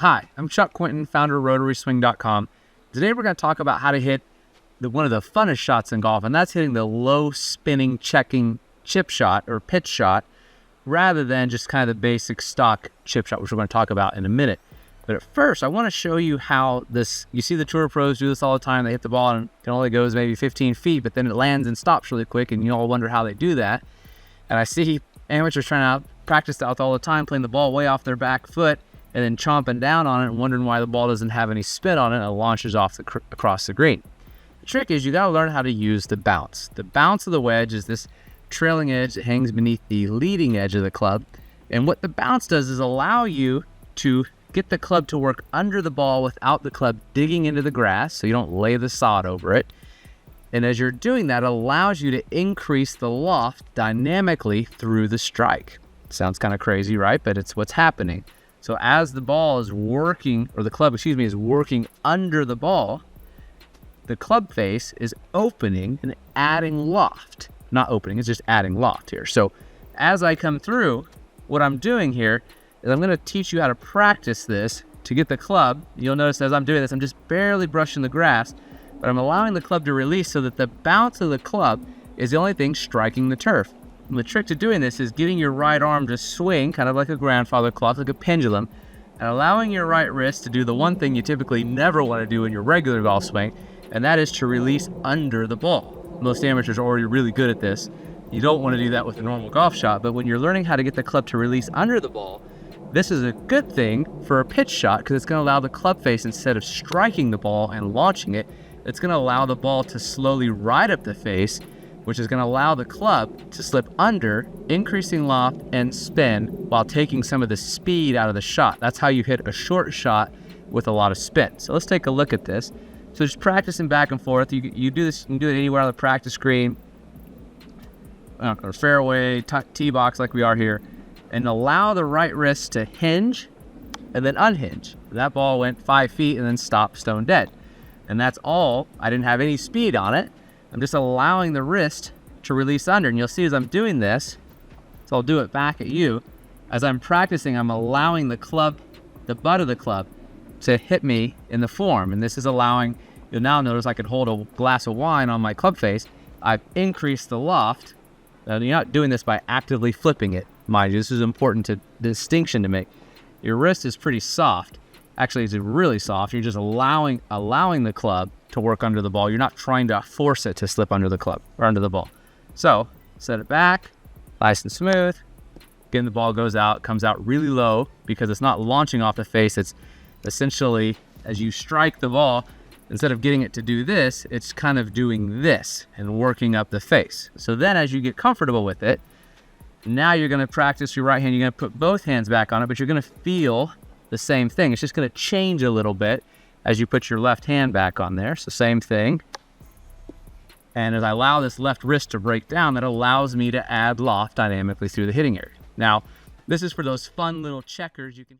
Hi, I'm Chuck Quinton, founder of RotarySwing.com. Today we're going to talk about how to hit one of the funnest shots in golf, and that's hitting the low spinning checking chip shot or pitch shot rather than just kind of the basic stock chip shot, which we're going to talk about in a minute. But at first, I want to show you how this, you see the tour pros do this all the time. They hit the ball and it only goes maybe 15 feet, but then it lands and stops really quick, and you all wonder how they do that. And I see amateurs trying to practice out all the time, playing the ball way off their back foot, and then chomping down on it and wondering why the ball doesn't have any spin on it and it launches off across the green. The trick is you got to learn how to use the bounce. The bounce of the wedge is this trailing edge that hangs beneath the leading edge of the club. And what the bounce does is allow you to get the club to work under the ball without the club digging into the grass, so you don't lay the sod over it. And as you're doing that, it allows you to increase the loft dynamically through the strike. Sounds kind of crazy, right? But it's what's happening. So as the ball is working, or the club, is working under the ball, the club face is opening and adding loft. Not opening, it's just adding loft here. So as I come through, what I'm doing here is I'm going to teach you how to practice this to get the club. You'll notice as I'm doing this, I'm just barely brushing the grass, but I'm allowing the club to release so that the bounce of the club is the only thing striking the turf. And the trick to doing this is getting your right arm to swing, kind of like a grandfather clock, like a pendulum, and allowing your right wrist to do the one thing you typically never want to do in your regular golf swing, and that is to release under the ball. Most amateurs are already really good at this. You don't want to do that with a normal golf shot, but when you're learning how to get the club to release under the ball, this is a good thing for a pitch shot because it's going to allow the club face, instead of striking the ball and launching it, it's going to allow the ball to slowly ride up the face, which is going to allow the club to slip under, increasing loft and spin while taking some of the speed out of the shot. That's how you hit a short shot with a lot of spin. So let's take a look at this. So just practicing back and forth. You do this, you can do it anywhere on the practice green, or fairway, tee box like we are here, and allow the right wrist to hinge and then unhinge. That ball went 5 feet and then stopped stone dead. And that's all. I didn't have any speed on it. I'm just allowing the wrist to release under. And you'll see as I'm doing this, so I'll do it back at you. As I'm practicing, I'm allowing the club, the butt of the club, to hit me in the form. And this is allowing, you'll now notice I can hold a glass of wine on my club face. I've increased the loft. Now, you're not doing this by actively flipping it, mind you. This is important distinction to make. Your wrist is pretty soft. Actually, it's really soft. You're just allowing the club to work under the ball. You're not trying to force it to slip under the club or under the ball. So set it back, nice and smooth. Again, the ball comes out really low because it's not launching off the face. It's essentially, as you strike the ball, instead of getting it to do this, it's kind of doing this and working up the face. So then as you get comfortable with it, now you're going to practice your right hand. You're going to put both hands back on it, but you're going to feel the same thing. It's just going to change a little bit as you put your left hand back on there. So same thing. And as I allow this left wrist to break down, that allows me to add loft dynamically through the hitting area. Now, this is for those fun little checkers you can